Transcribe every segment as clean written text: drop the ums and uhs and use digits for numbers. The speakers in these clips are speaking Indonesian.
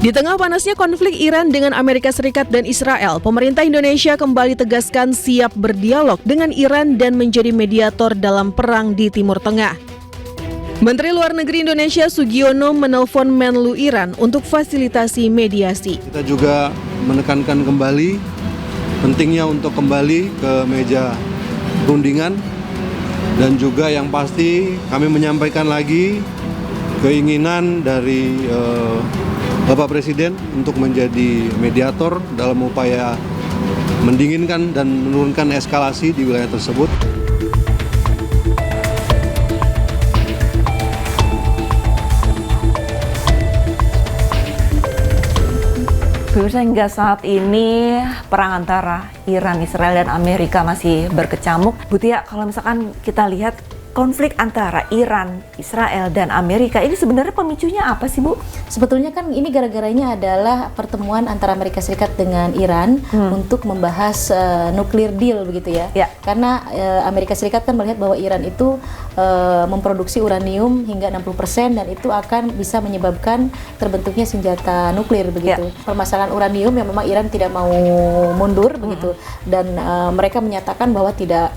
Di tengah panasnya konflik Iran dengan Amerika Serikat dan Israel, pemerintah Indonesia kembali tegaskan siap berdialog dengan Iran dan menjadi mediator dalam perang di Timur Tengah. Menteri Luar Negeri Indonesia Sugiono menelpon Menlu Iran untuk fasilitasi mediasi. Kita juga menekankan kembali pentingnya untuk kembali ke meja perundingan dan juga yang pasti kami menyampaikan lagi keinginan dari Bapak Presiden untuk menjadi mediator dalam upaya mendinginkan dan menurunkan eskalasi di wilayah tersebut. Hingga saat ini perang antara Iran, Israel, dan Amerika masih berkecamuk. Bu Tia, kalau misalkan kita lihat konflik antara Iran, Israel, dan Amerika ini sebenarnya pemicunya apa sih, Bu? Sebetulnya kan ini gara-garanya adalah pertemuan antara Amerika Serikat dengan Iran untuk membahas nuklir deal begitu ya. Karena Amerika Serikat kan melihat bahwa Iran itu memproduksi uranium hingga 60% dan itu akan bisa menyebabkan terbentuknya senjata nuklir begitu. Permasalahan uranium yang memang Iran tidak mau mundur begitu dan mereka menyatakan bahwa tidak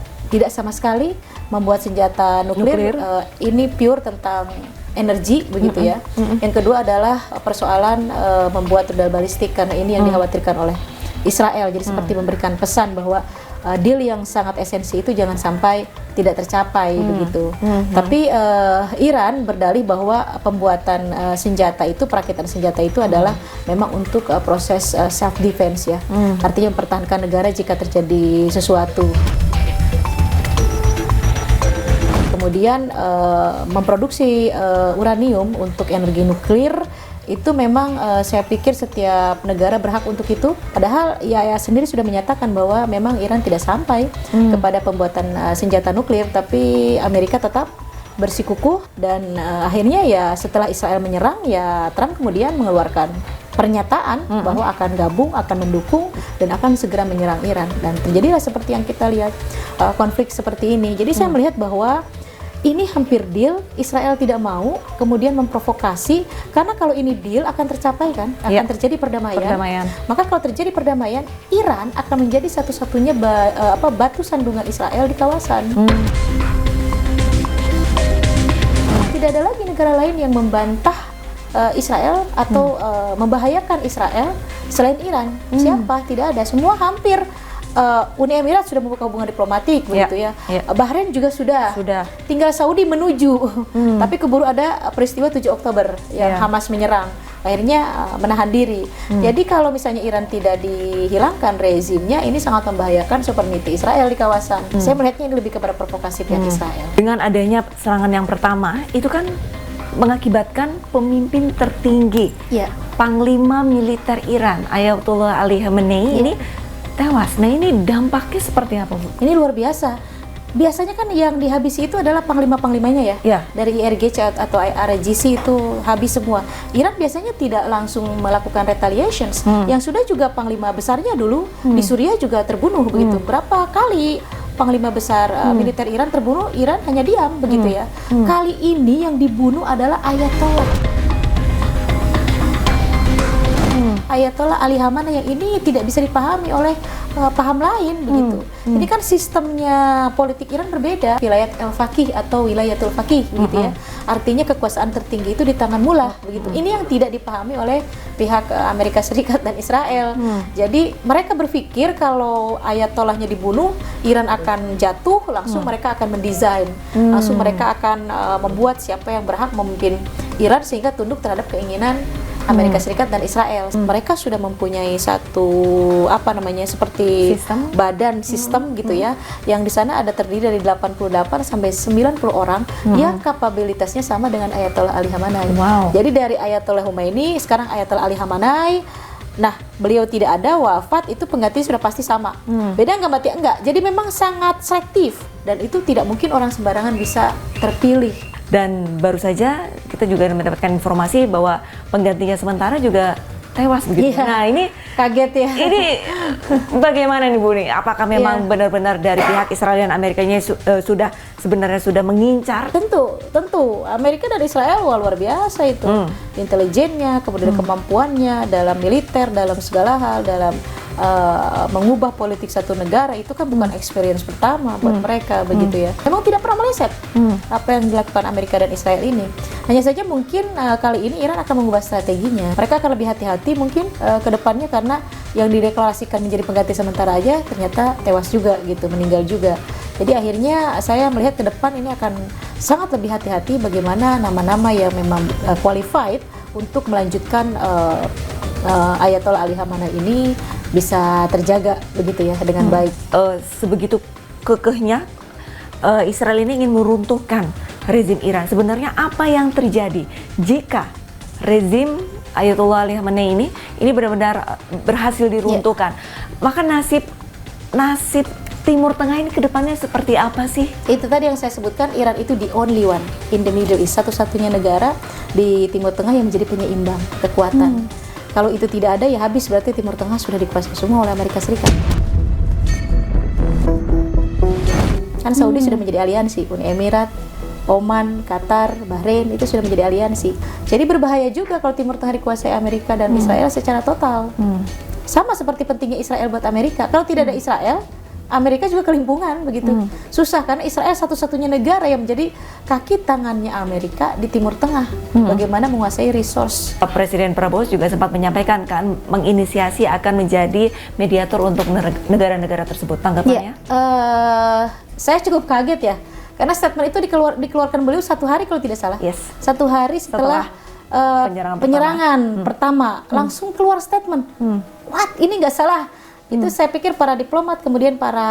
sama sekali membuat senjata nuklir. Ini pure tentang energi begitu ya. Yang kedua adalah persoalan membuat rudal balistik karena ini yang dikhawatirkan oleh Israel. Jadi seperti memberikan pesan bahwa deal yang sangat esensi itu jangan sampai tidak tercapai begitu. Tapi Iran berdalih bahwa pembuatan senjata itu, perakitan senjata itu adalah memang untuk proses self defense ya. Artinya mempertahankan negara jika terjadi sesuatu. Kemudian memproduksi uranium untuk energi nuklir itu memang saya pikir setiap negara berhak untuk itu. Padahal IAEA sendiri sudah menyatakan bahwa memang Iran tidak sampai kepada pembuatan senjata nuklir, tapi Amerika tetap bersikukuh dan akhirnya ya setelah Israel menyerang ya Trump kemudian mengeluarkan pernyataan bahwa akan gabung, akan mendukung dan akan segera menyerang Iran dan terjadilah seperti yang kita lihat konflik seperti ini. Jadi saya melihat bahwa ini hampir deal, Israel tidak mau, kemudian memprovokasi, karena kalau ini deal akan tercapai kan, akan terjadi perdamaian. Maka kalau terjadi perdamaian, Iran akan menjadi satu-satunya batu sandungan Israel di kawasan. Tidak ada lagi negara lain yang membantah Israel atau membahayakan Israel selain Iran. Siapa? Tidak ada. Semua hampir. Uni Emirat sudah membuka hubungan diplomatik begitu ya. Bahrain juga sudah. Tinggal Saudi menuju. Tapi keburu ada peristiwa 7 Oktober yang Hamas menyerang. Akhirnya menahan diri. Jadi kalau misalnya Iran tidak dihilangkan rezimnya, ini sangat membahayakan sovereignty Israel di kawasan. Saya melihatnya ini lebih kepada provokasi pihak Israel. Dengan adanya serangan yang pertama, itu kan mengakibatkan pemimpin tertinggi, Panglima Militer Iran, Ayatollah Ali Khamenei ini tewas. Nah ini dampaknya seperti apa, Bu? Ini luar biasa. Biasanya kan yang dihabisi itu adalah panglima-panglimanya ya. Dari IRGC atau IRGC itu habis semua. Iran biasanya tidak langsung melakukan retaliations. Yang sudah juga panglima besarnya dulu di Suriah juga terbunuh begitu. Berapa kali panglima besar militer Iran terbunuh, Iran hanya diam begitu ya. Kali ini yang dibunuh adalah Ayatollah Ali Khamenei yang ini tidak bisa dipahami oleh paham lain begitu. Ini kan sistemnya politik Iran berbeda. Wilayah al-Faqih atau wilayatul faqih begitu ya. Artinya kekuasaan tertinggi itu di tangan mullah begitu. Ini yang tidak dipahami oleh pihak Amerika Serikat dan Israel. Jadi mereka berpikir kalau ayatollahnya dibunuh, Iran akan jatuh, langsung mereka akan mendesain. Langsung mereka akan membuat siapa yang berhak memimpin Iran sehingga tunduk terhadap keinginan Amerika Serikat dan Israel. Mereka sudah mempunyai satu seperti badan sistem gitu ya, yang di sana ada terdiri dari 88 sampai 90 orang yang kapabilitasnya sama dengan Ayatollah Ali Khamenei. Jadi dari Ayatollah Khomeini sekarang Ayatollah Ali Khamenei. Nah, beliau tidak ada, wafat, itu pengganti sudah pasti sama. Beda nggak mati? Enggak. Jadi memang sangat selektif dan itu tidak mungkin orang sembarangan bisa terpilih. Dan baru saja kita juga mendapatkan informasi bahwa penggantinya sementara juga tewas begitu. Iya. Nah ini Kaget ya. ini bagaimana nih Bu nih? Apakah memang benar-benar dari pihak Israel dan Amerikanya sudah mengincar? Tentu Amerika dan Israel luar biasa itu, intelijennya, kemudian kemampuannya dalam militer, dalam segala hal, dalam mengubah politik satu negara itu kan bukan experience pertama buat mereka begitu ya. Memang tidak pernah meleset apa yang dilakukan Amerika dan Israel ini. Hanya saja mungkin kali ini Iran akan mengubah strateginya. Mereka akan lebih hati-hati mungkin ke depannya karena yang dideklarasikan menjadi pengganti sementara aja ternyata tewas juga gitu, meninggal juga. Jadi akhirnya saya melihat ke depan ini akan sangat lebih hati-hati bagaimana nama-nama yang memang qualified untuk melanjutkan Ayatollah Ali Khamenei ini bisa terjaga begitu ya dengan baik. Sebegitu kekehnya Israel ini ingin meruntuhkan rezim Iran. Sebenarnya apa yang terjadi jika rezim Ayatollah Ali Khamenei ini benar-benar berhasil diruntuhkan? Maka nasib Timur Tengah ini kedepannya seperti apa sih? Itu tadi yang saya sebutkan, Iran itu the only one in the Middle East, satu-satunya negara di Timur Tengah yang menjadi penyeimbang kekuatan. Kalau itu tidak ada ya habis, berarti Timur Tengah sudah dikuasai semua oleh Amerika Serikat. Kan Saudi sudah menjadi aliansi, Uni Emirat, Oman, Qatar, Bahrain itu sudah menjadi aliansi. Jadi berbahaya juga kalau Timur Tengah dikuasai Amerika dan Israel secara total. Sama seperti pentingnya Israel buat Amerika. Kalau tidak ada Israel, Amerika juga kelimpungan begitu. Susah karena Israel satu-satunya negara yang menjadi kaki tangannya Amerika di Timur Tengah. Bagaimana menguasai resource. Presiden Prabowo juga sempat menyampaikan kan menginisiasi akan menjadi mediator untuk negara-negara tersebut. Tanggapannya? Saya cukup kaget ya. Karena statement itu dikeluarkan beliau 1 hari kalau tidak salah. Yes. 1 hari setelah penyerangan pertama langsung keluar statement. What? Ini nggak salah. Itu saya pikir para diplomat, kemudian para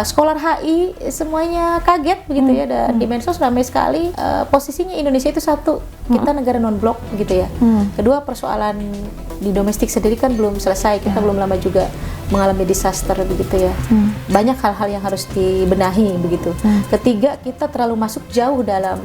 scholar HI semuanya kaget begitu ya. Dan di medsos ramai sekali. Posisinya Indonesia itu satu, kita negara non blok gitu ya. Kedua, persoalan di domestik sendiri kan belum selesai, kita belum lama juga mengalami disaster begitu ya. Banyak hal-hal yang harus dibenahi begitu. Ketiga, kita terlalu masuk jauh dalam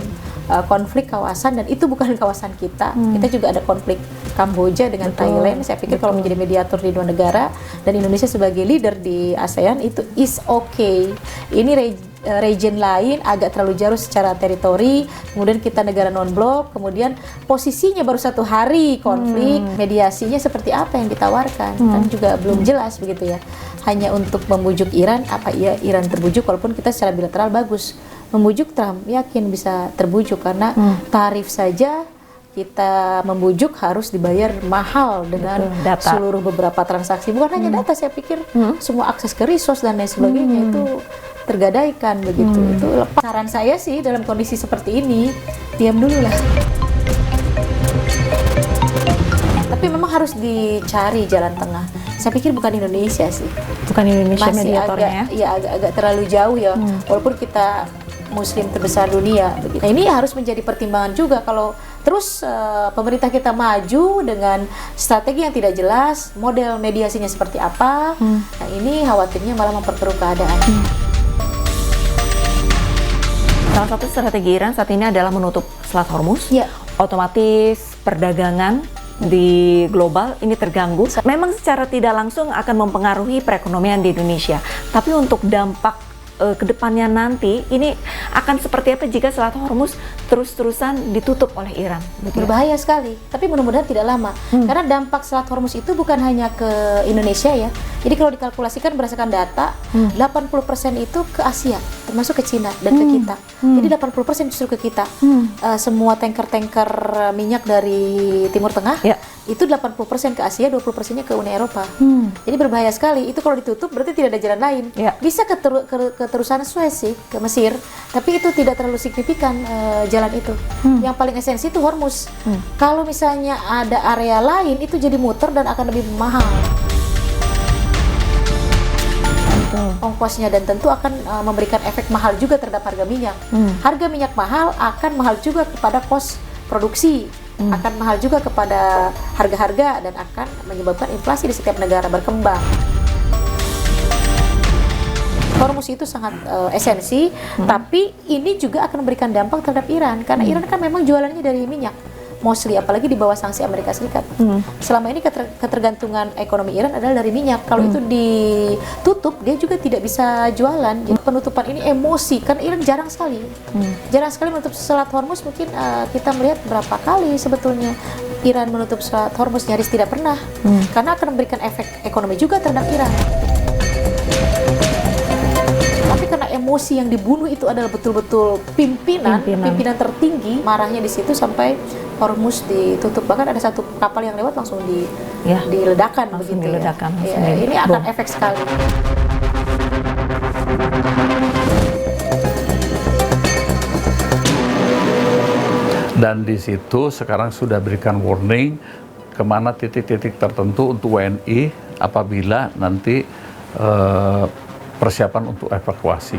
konflik kawasan dan itu bukan kawasan kita. Kita juga ada konflik Kamboja dengan Thailand. Saya pikir kalau menjadi mediator di 2 negara dan Indonesia sebagai leader di ASEAN itu is okay. Ini region lain agak terlalu jauh secara teritori, kemudian kita negara non-blok, kemudian posisinya baru 1 hari konflik, mediasinya seperti apa yang ditawarkan kan juga belum jelas begitu ya. Hanya untuk membujuk Iran, apa iya Iran terbujuk walaupun kita secara bilateral bagus. Membujuk Trump, yakin bisa terbujuk karena tarif saja kita membujuk harus dibayar mahal dengan seluruh beberapa transaksi. Bukan hanya data, saya pikir semua akses ke resource dan lain sebagainya itu tergadaikan begitu. Itu lepas. Saran saya sih dalam kondisi seperti ini, diam dulu lah. Tapi memang harus dicari jalan tengah. Saya pikir bukan Indonesia sih. Bukan Indonesia masih mediatornya agak terlalu jauh ya. Walaupun kita Muslim terbesar dunia. Begitu. Nah, ini harus menjadi pertimbangan juga kalau terus pemerintah kita maju dengan strategi yang tidak jelas, model mediasinya seperti apa. Nah, ini khawatirnya malah memperkeruh keadaan. Salah satu strategi Iran saat ini adalah menutup Selat Hormuz. Ya. Otomatis perdagangan di global ini terganggu. Memang secara tidak langsung akan mempengaruhi perekonomian di Indonesia. Tapi untuk dampak kedepannya nanti ini akan seperti apa jika Selat Hormuz terus-terusan ditutup oleh Iran? Berbahaya sekali, tapi mudah-mudahan tidak lama. Karena dampak Selat Hormuz itu bukan hanya ke Indonesia ya. Jadi kalau dikalkulasikan berdasarkan data, 80% itu ke Asia, termasuk ke Cina dan ke kita. Jadi 80% justru ke kita. Semua tanker-tanker minyak dari Timur Tengah, itu 80% ke Asia, 20%-nya ke Uni Eropa. Jadi berbahaya sekali. Itu kalau ditutup berarti tidak ada jalan lain. Bisa keterusan Suez sih, ke Mesir, tapi itu tidak terlalu signifikan jalan itu. Yang paling esensi itu Hormuz. Kalau misalnya ada area lain, itu jadi muter dan akan lebih mahal. Ongkosnya dan tentu akan memberikan efek mahal juga terhadap harga minyak. Harga minyak mahal akan mahal juga kepada kos produksi, akan mahal juga kepada harga-harga dan akan menyebabkan inflasi di setiap negara berkembang. Hormuz itu sangat esensi, tapi ini juga akan memberikan dampak terhadap Iran karena Iran kan memang jualannya dari minyak. mostly, apalagi di bawah sanksi Amerika Serikat. Selama ini ketergantungan ekonomi Iran adalah dari minyak. Kalau itu ditutup, dia juga tidak bisa jualan. Jadi penutupan ini emosi, karena Iran jarang sekali menutup Selat Hormuz. Mungkin kita melihat berapa kali sebetulnya Iran menutup Selat Hormuz, nyaris tidak pernah, karena akan memberikan efek ekonomi juga terhadap Iran. Tapi karena emosi yang dibunuh itu adalah betul-betul pimpinan tertinggi, marahnya di situ sampai Hormuz ditutup. Bahkan ada satu kapal yang lewat langsung diledakkan begitu. Diledakkan, ini akan efek sekali. Dan di situ sekarang sudah berikan warning kemana titik-titik tertentu untuk WNI apabila nanti persiapan untuk evakuasi.